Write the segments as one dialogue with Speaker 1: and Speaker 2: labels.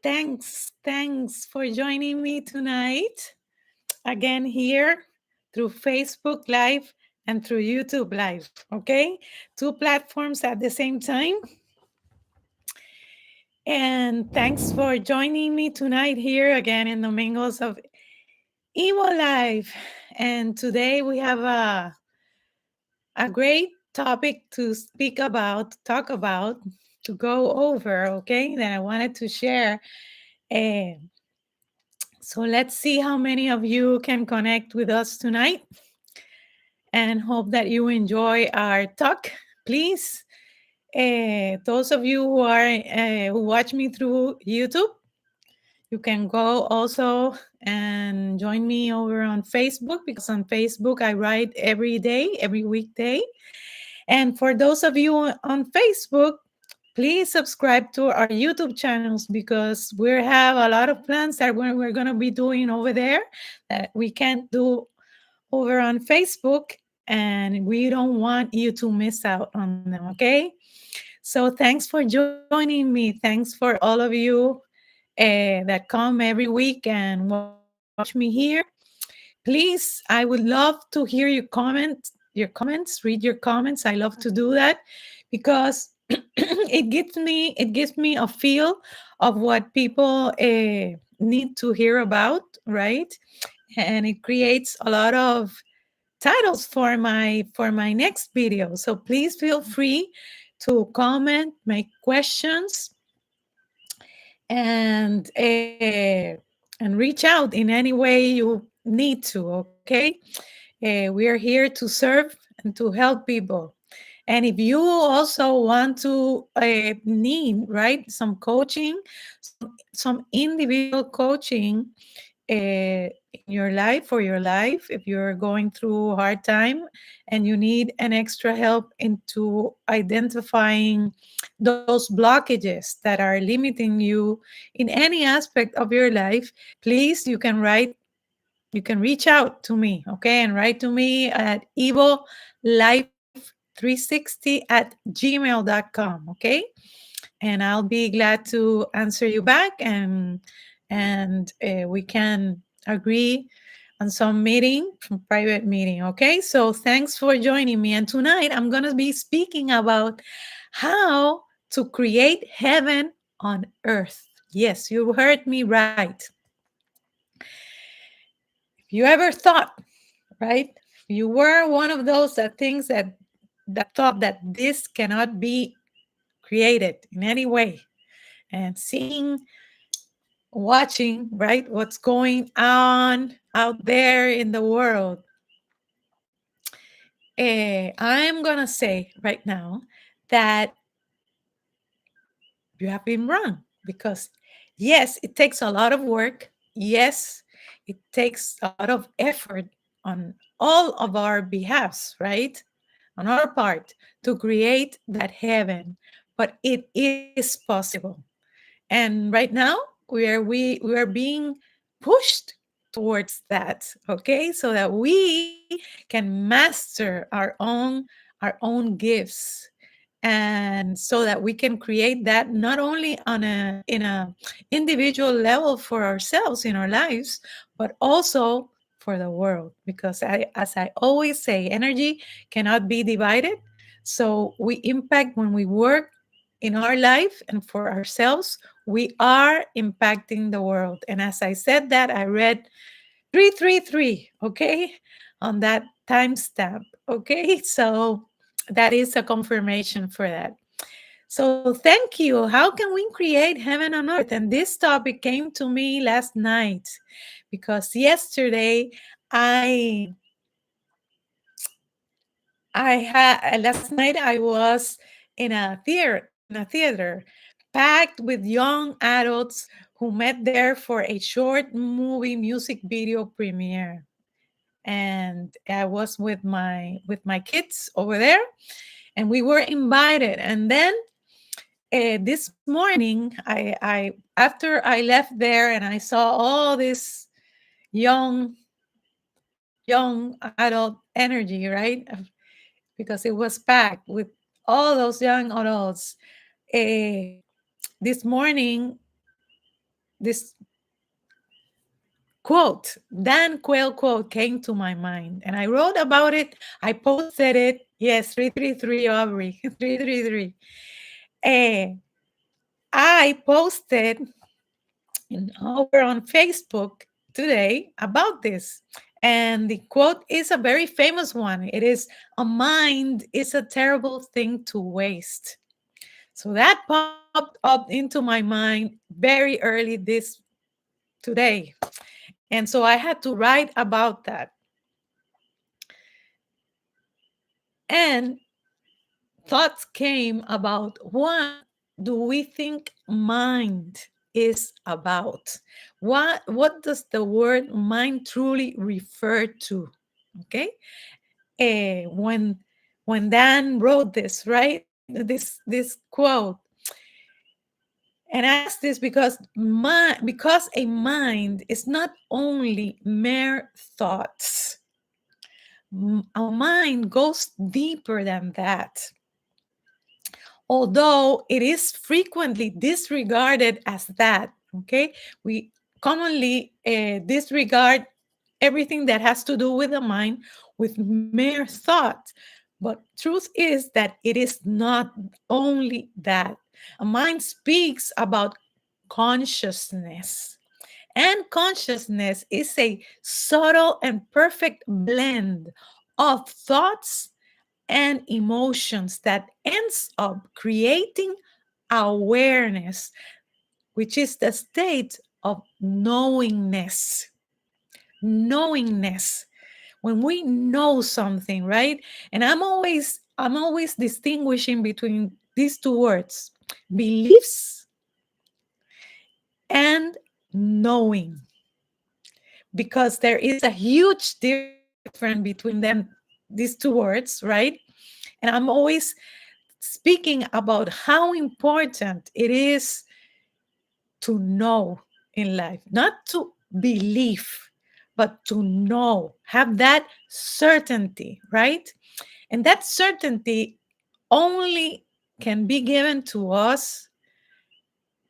Speaker 1: Thanks for joining me tonight. Again, here through Facebook Live and through YouTube Live. Okay, two platforms at the same time. And thanks for joining me tonight here again in the Mingles of Evo Live. And today we have a great topic to speak about, to talk about, to go over. Okay, that I wanted to share. Uh, So let's see how many of you can connect with us tonight and hope that you enjoy our talk. Please, those of you who watch me through YouTube, you can go also and join me over on Facebook because on Facebook I write every day, every weekday. And for those of you on Facebook, please subscribe to our YouTube channels because we have a lot of plans that we're going to be doing over there that we can't do over on Facebook. And we don't want you to miss out on them, okay? So thanks for joining me. Thanks for all of you that come every week and watch me here. Please, I would love to hear your comments, read your comments. I love to do that because it gives me a feel of what people need to hear about, right? And it creates a lot of titles for my next video. So please feel free to comment, make questions, and reach out in any way you need to. Okay, we are here to serve and to help people. And if you also want to need, right, some coaching, some individual coaching in your life, for your life, if you're going through a hard time and you need an extra help into identifying those blockages that are limiting you in any aspect of your life, please, you can reach out to me, okay, and write to me at evolife360 at gmail.com, okay? And I'll be glad to answer you back, and we can agree on some meeting, some private meeting. Okay, so thanks for joining me. And tonight I'm going to be speaking about how to create heaven on earth. Yes, you heard me right. If you ever thought, right, if you were one of those that thinks that thought that this cannot be created in any way, and seeing, watching, right, what's going on out there in the world, I'm going to say right now that you have been wrong because, yes, it takes a lot of work. Yes, it takes a lot of effort on all of our behalfs, right? On our part to create that heaven, but it is possible. And right now we are being pushed towards that, okay, so that we can master our own gifts, and so that we can create that not only on a in a individual level for ourselves in our lives, but also for the world, because as I always say, energy cannot be divided. So we impact when we work in our life and for ourselves, we are impacting the world. And as I said that, I read 333, okay, on that timestamp, okay? So that is a confirmation for that. So thank you. How can we create heaven on earth? And this topic came to me last night because yesterday I I had last night I was in a theater packed with young adults who met there for a short movie music video premiere. And I was with my kids over there, and we were invited. And then this morning, I after I left there and I saw all this young adult energy, right? Because it was packed with all those young adults. Uh, this morning, this quote, Dan Quayle quote came to my mind, and I wrote about it. I posted it. Yes, 333 Aubrey, 333. I posted over on Facebook today about this. And the quote is a very famous one. It is, "A mind is a terrible thing to waste." So that popped up into my mind very early this today. And so I had to write about that. And thoughts came about, what do we think mind is about? What does the word mind truly refer to? Okay. When Dan wrote this, right? This quote. And I ask this because a mind is not only mere thoughts. Our mind goes deeper than that. Although it is frequently disregarded as that, okay? We commonly disregard everything that has to do with the mind with mere thought. But truth is that it is not only that. A mind speaks about consciousness. And consciousness is a subtle and perfect blend of thoughts and emotions that ends up creating awareness, which is the state of knowingness. Knowingness. When we know something, right? And I'm always distinguishing between these two words, beliefs and knowing, because there is a huge difference between them, these two words, right? And I'm always speaking about how important it is to know in life, not to believe, but to know, have that certainty, right? And that certainty only can be given to us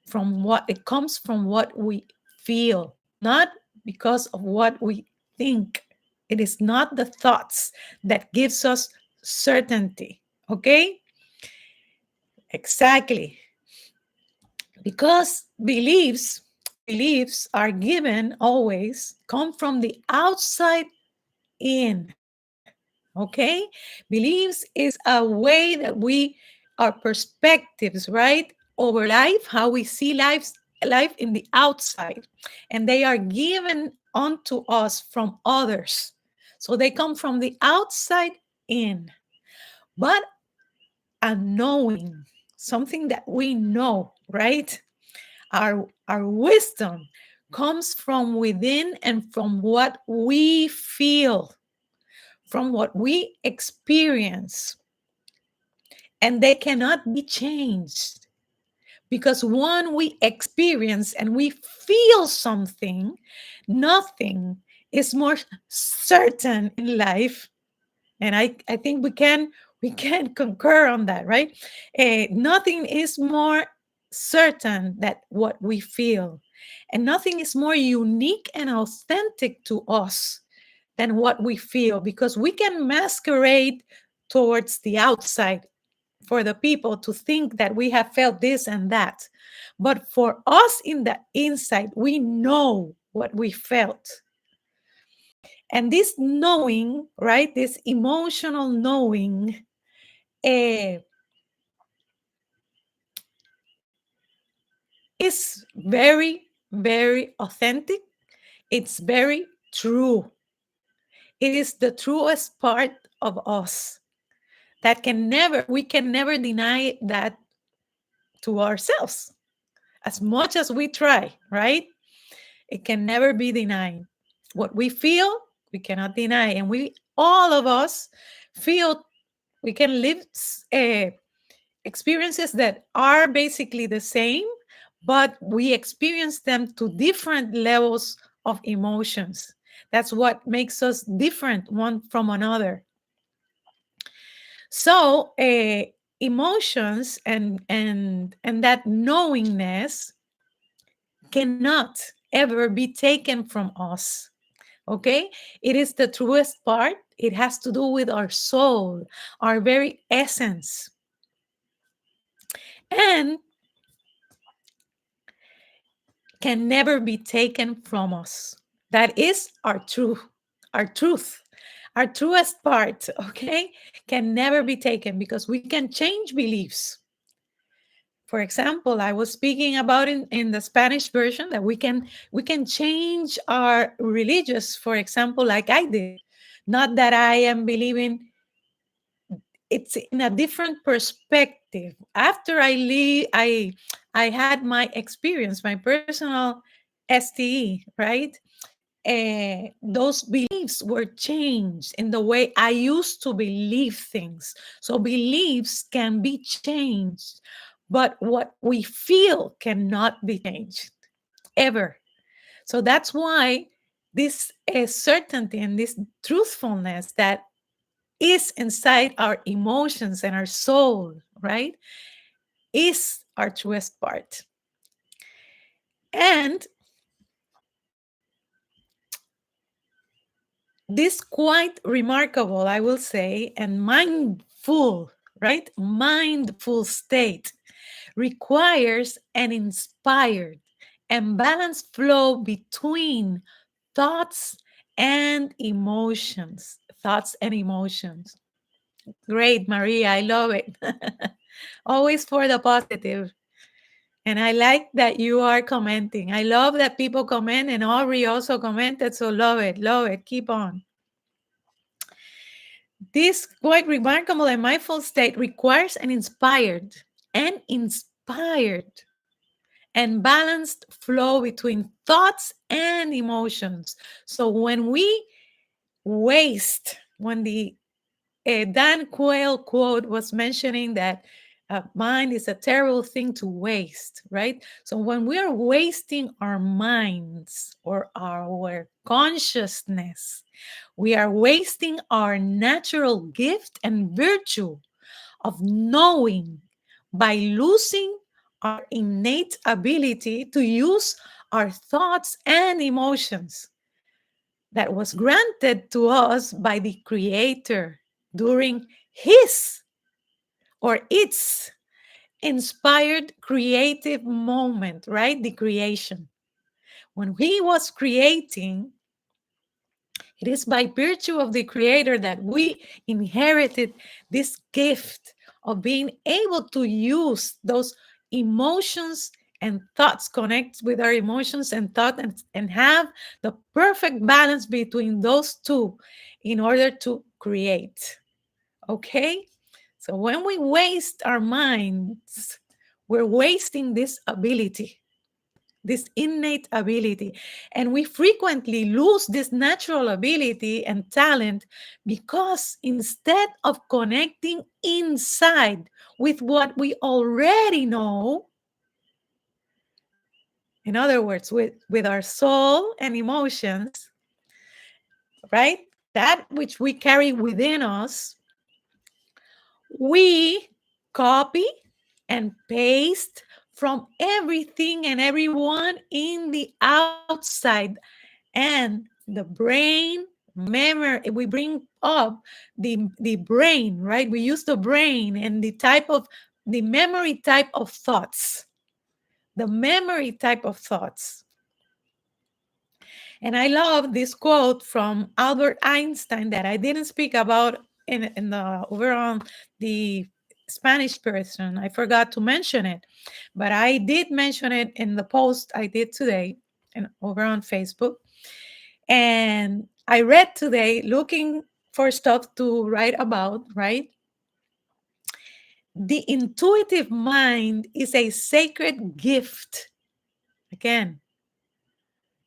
Speaker 1: from what it comes from what we feel, not because of what we think. It is not the thoughts that gives us certainty, okay? Exactly. Because beliefs are given always come from the outside in. Okay, beliefs is a way that we, our perspectives, right, over life, how we see life in the outside, and they are given unto us from others, so they come from the outside in. But a knowing, something that we know, right, our wisdom comes from within and from what we feel, from what we experience. And they cannot be changed, because when we experience and we feel something, nothing is more certain in life. And I think we can concur on that, right? Nothing is more certain than what we feel, and nothing is more unique and authentic to us than what we feel, because we can masquerade towards the outside for the people to think that we have felt this and that, but for us in the inside, we know what we felt. And this knowing, right, this emotional knowing, uh, is very, very authentic. It's very true. It is the truest part of us that we can never deny that to ourselves, as much as we try, right? It can never be denied. What we feel, we cannot deny. And all of us feel, we can live experiences that are basically the same, but we experience them to different levels of emotions. That's what makes us different one from another. So emotions and that knowingness cannot ever be taken from us. Okay? It is the truest part. It has to do with our soul, our very essence. And can never be taken from us. That is our truth, our truest part, okay? Can never be taken because we can change beliefs. For example, I was speaking about in the Spanish version that we can change our religious, for example, like I did. Not that I am believing, it's in a different perspective. After I had my experience, my personal STE, right? Those beliefs were changed in the way I used to believe things. So beliefs can be changed, but what we feel cannot be changed ever. So that's why this certainty and this truthfulness that is inside our emotions and our soul, right, is our truest part. And this quite remarkable, I will say, and mindful, right? Mindful state requires an inspired and balanced flow between thoughts and emotions. Thoughts and emotions. Great, Maria. I love it. Always for the positive. And I like that you are commenting. I love that people comment, and Aubrey also commented. So love it. Love it. Keep on. This quite remarkable and mindful state requires an inspired and balanced flow between thoughts and emotions. So when we when the Dan Quayle quote was mentioning that mind is a terrible thing to waste, right? So when we are wasting our minds or our consciousness, we are wasting our natural gift and virtue of knowing by losing our innate ability to use our thoughts and emotions that was granted to us by the Creator during His or its inspired creative moment, right? The creation. When He was creating, it is by virtue of the Creator that we inherited this gift of being able to use those emotions and thoughts, connect with our emotions and thought, and have the perfect balance between those two in order to create. Okay? So when we waste our minds, we're wasting this ability, this innate ability. And we frequently lose this natural ability and talent because instead of connecting inside with what we already know, in other words, with our soul and emotions, right? That which we carry within us, we copy and paste from everything and everyone in the outside, and the brain memory we bring up the brain, right? We use the brain and the memory type of thoughts, the memory type of thoughts. And I love this quote from Albert Einstein that I didn't speak about in the overall the Spanish person. I forgot to mention it, but I did mention it in the post I did today and over on Facebook. And I read today looking for stuff to write about, right? The intuitive mind is a sacred gift. Again,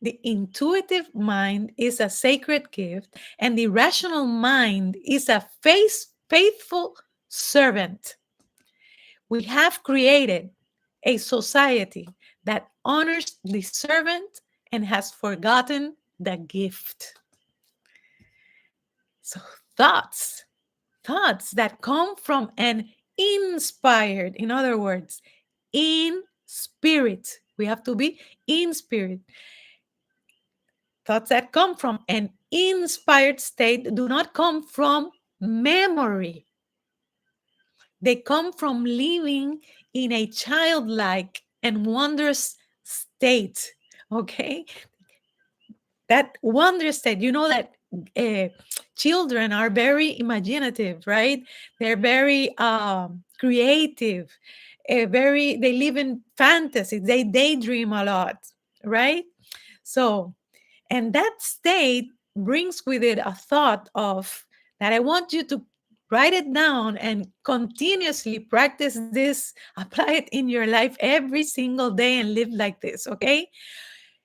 Speaker 1: the intuitive mind is a sacred gift, and the rational mind is a faithful servant. We have created a society that honors the servant and has forgotten the gift. So thoughts that come from an inspired, in other words, in spirit We have to be in spirit. Thoughts that come from an inspired state do not come from memory. They come from living in a childlike and wondrous state. Okay? That wondrous state, you know that uh, children are very imaginative, right? They're very creative, they live in fantasy, they daydream a lot, right? So, and that state brings with it a thought of that I want you to write it down and continuously practice this, apply it in your life every single day and live like this, okay?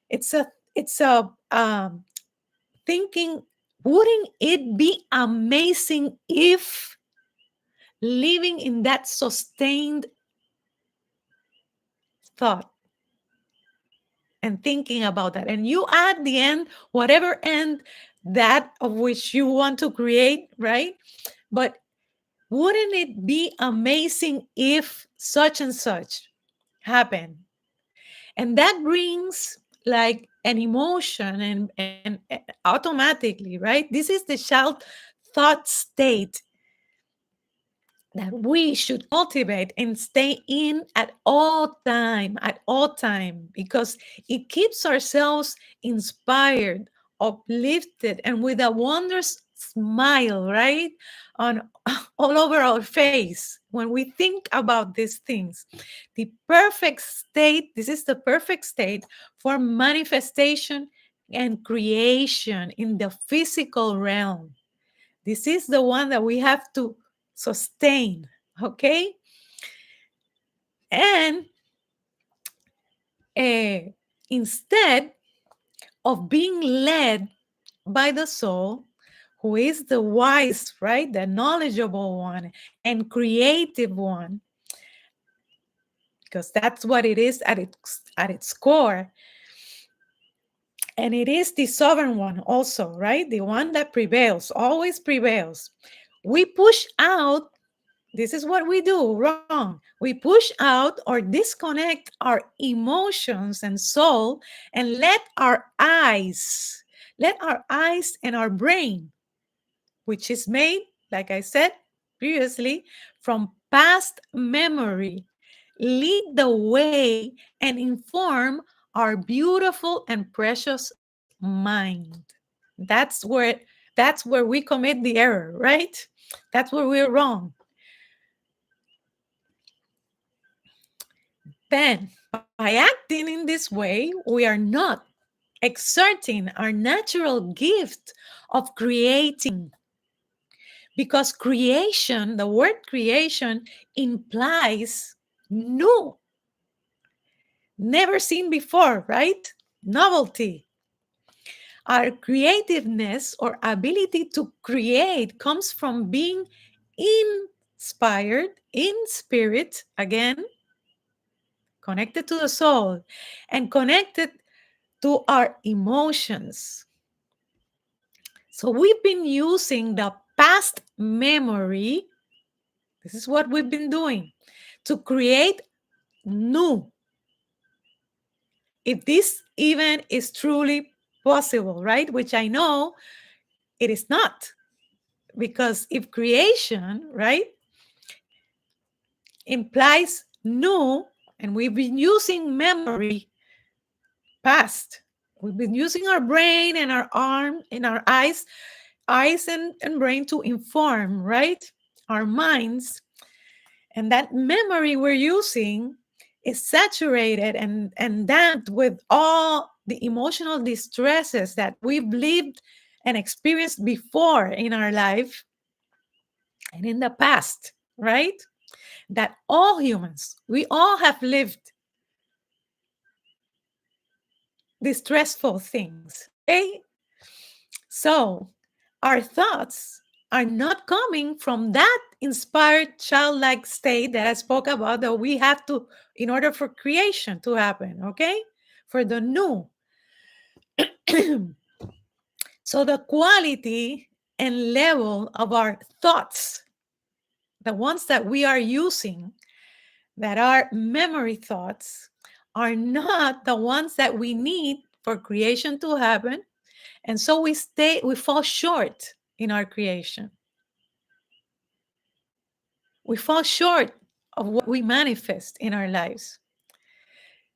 Speaker 1: It's a thinking, wouldn't it be amazing if living in that sustained thought and thinking about that, and you add the end, whatever end that of which you want to create, right? But wouldn't it be amazing if such and such happened? And that brings like an emotion and automatically, right? This is the child thought state that we should cultivate and stay in at all time, because it keeps ourselves inspired, uplifted, and with a wondrous smile, right? On all over our face when we think about these things. The perfect state, this is the perfect state for manifestation and creation in the physical realm. This is the one that we have to sustain, okay? And uh, instead of being led by the soul, who is the wise, right? The knowledgeable one and creative one, because that's what it is at its core. And it is the sovereign one also, right? The one that prevails, always prevails. We push out. This is what we do wrong. We push out or disconnect our emotions and soul and let our eyes and our brain, which is made, like I said previously, from past memory, lead the way and inform our beautiful and precious mind. That's where we commit the error, right? That's where we're wrong. Then, by acting in this way, we are not exerting our natural gift of creating. Because creation, the word creation, implies new, never seen before, right? Novelty. Our creativeness or ability to create comes from being inspired in spirit, again, connected to the soul, and connected to our emotions. So we've been using the past memory, this is what we've been doing, to create new. If this even is truly possible, right? Which I know it is not. Because if creation, right, implies new, and we've been using memory past, we've been using our brain and our arm and our eyes and brain to inform, right, our minds. And that memory we're using is saturated and damped with all the emotional distresses that we've lived and experienced before in our life and in the past, right? That all humans, we all have lived distressful things, okay? So our thoughts are not coming from that inspired childlike state that I spoke about that we have to, in order for creation to happen, okay? For the new. So the quality and level of our thoughts, the ones that we are using, that are memory thoughts, are not the ones that we need for creation to happen. And so we fall short in our creation. We fall short of what we manifest in our lives.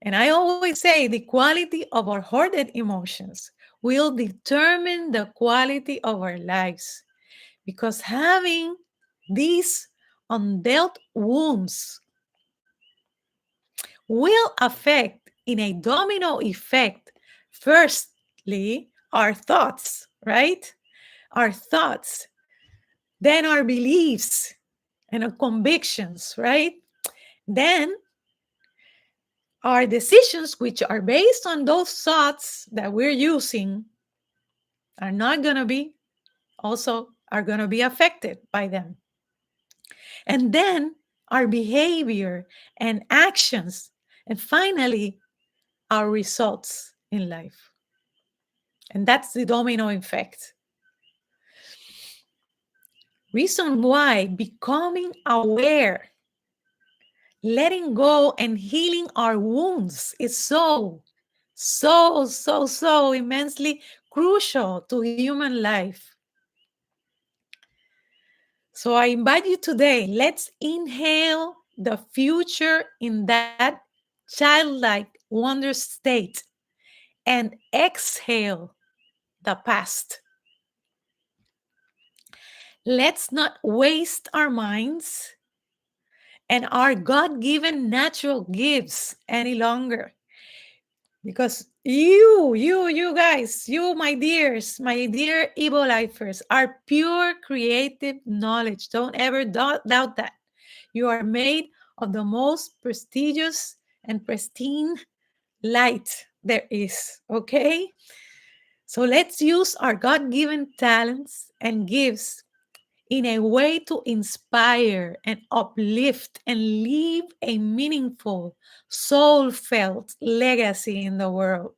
Speaker 1: And I always say the quality of our hoarded emotions will determine the quality of our lives, because having these undealt wounds will affect in a domino effect, firstly, our thoughts, right? Our thoughts, then our beliefs and our convictions, right? Then our decisions, which are based on those thoughts that we're using, are not going to be also are going to be affected by them. And then our behavior and actions, and finally our results in life. And that's the domino effect. Reason why becoming aware, letting go, and healing our wounds is so immensely crucial to human life. So I invite you today, let's inhale the future in that childlike wonder state and exhale the past. Let's not waste our minds and our God given natural gifts any longer. Because you guys, you, my dears, my dear Evo lifers, are pure creative knowledge. Don't ever doubt that. You are made of the most prestigious and pristine light there is, okay? So let's use our God given talents and gifts in a way to inspire and uplift and leave a meaningful, soul felt legacy in the world.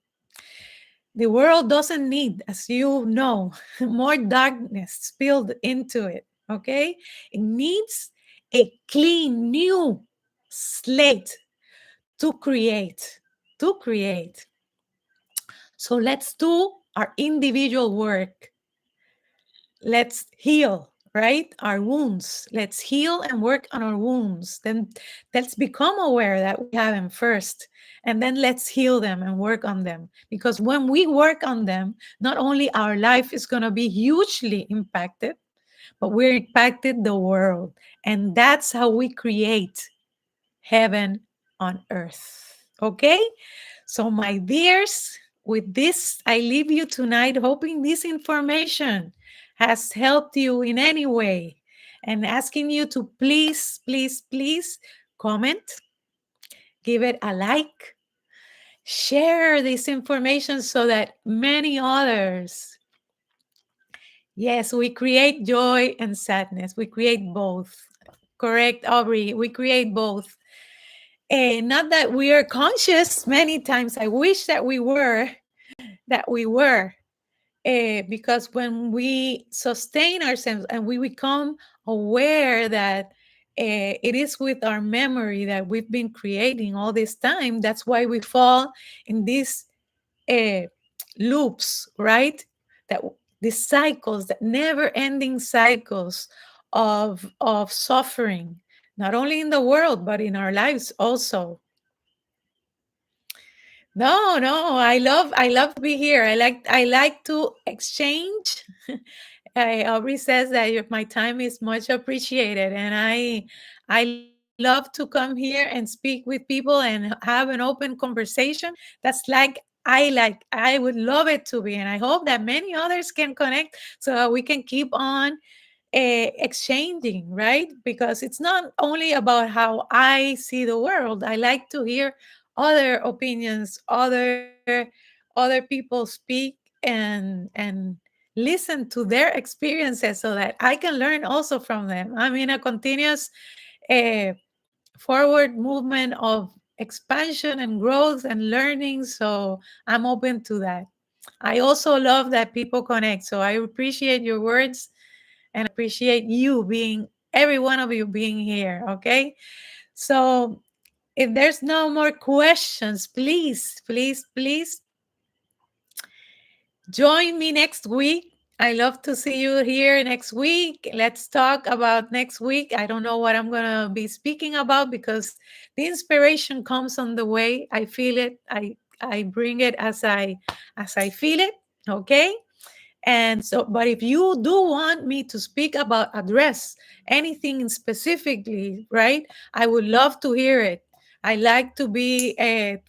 Speaker 1: The world doesn't need, as you know, more darkness spilled into it, okay? It needs a clean, new slate to create, to create. So let's do our individual work. Let's heal, right? Our wounds. Let's heal and work on our wounds. Then let's become aware that we have them first. And then let's heal them and work on them. Because when we work on them, not only our life is going to be hugely impacted, but we're impacted the world. And that's how we create heaven on earth. Okay? So, my dears, with this, I leave you tonight hoping this information has helped you in any way, and asking you to please comment, give it a like, share this information so that many others. Yes, we create joy and sadness. We create both. Correct, Aubrey. We create both. Not that we are conscious many times. I wish that we were, because when we sustain ourselves and we become aware that it is with our memory that we've been creating all this time, that's why we fall in these uh, loops, right? That these cycles, that never-ending cycles of suffering, not only in the world but in our lives also. No, I love to be here. I like to exchange. Aubrey says that my time is much appreciated, and I love to come here and speak with people and have an open conversation. That's I would love it to be, and I hope that many others can connect so that we can keep on exchanging, right? Because it's not only about how I see the world. I like to hear other opinions, other people speak, and listen to their experiences so that I can learn also from them. I'm in a continuous uh, forward movement of expansion and growth and learning, so I'm open to that. I also love that people connect, so I appreciate your words and appreciate you being, every one of you being here, okay? So if there's no more questions, please, please, please join me next week. I love to see you here next week. Let's talk about next week. I don't know what I'm going to be speaking about because the inspiration comes on the way. I feel it. I bring it as I feel it, okay? And so, but if you do want me to speak about address anything specifically, right? I would love to hear it. I like to be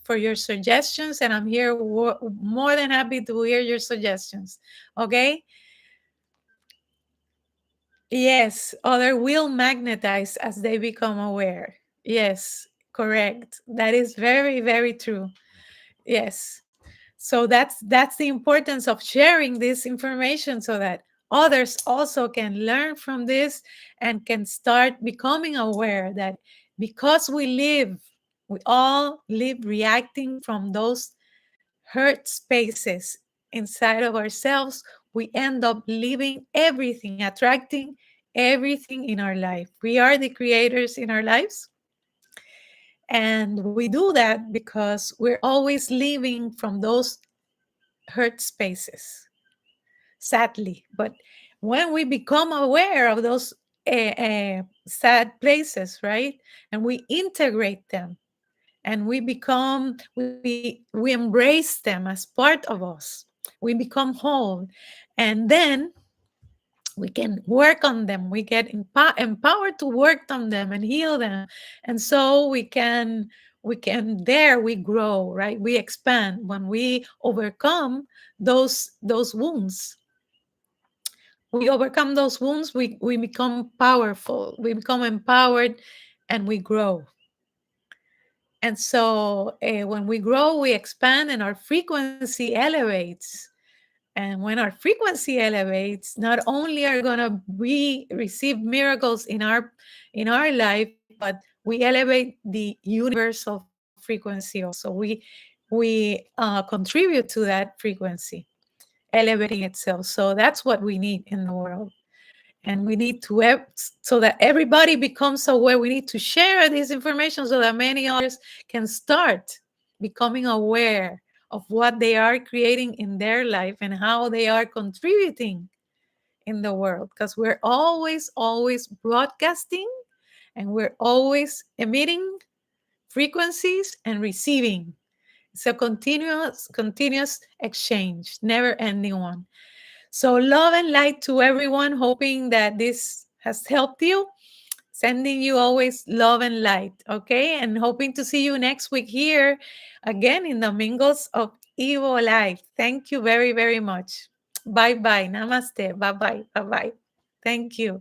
Speaker 1: for your suggestions, and I'm here more than happy to hear your suggestions. Okay. Yes, other will magnetize as they become aware. Yes, correct. That is very, very true. Yes. So that's the importance of sharing this information so that others also can learn from this and can start becoming aware that because we all live reacting from those hurt spaces inside of ourselves, we end up living everything, attracting everything in our life. We are the creators in our lives. And we do that because we're always living from those hurt spaces, sadly. But when we become aware of those sad places, right, and we integrate them, and we embrace them as part of us, we become whole, and then we can work on them. We get empowered to work on them and heal them, and so we can there we grow, right? We expand when we overcome those wounds. We overcome those wounds. We become powerful. We become empowered, and we grow. And so when we grow, we expand, and our frequency elevates. And when our frequency elevates, not only are gonna we receive miracles in our life, but we elevate the universal frequency also. We contribute to that frequency, elevating itself. So that's what we need in the world. And we need to so that everybody becomes aware. We need to share this information so that many others can start becoming aware of what they are creating in their life and how they are contributing in the world, because we're always broadcasting, and we're always emitting frequencies and receiving. It's a continuous exchange, never ending one. So, love and light to everyone, hoping that this has helped you. Sending you always love and light, okay? And hoping to see you next week here again in the Mingles of Evo Life. Thank you very, very much. Bye bye. Namaste. Bye bye. Bye bye. Thank you.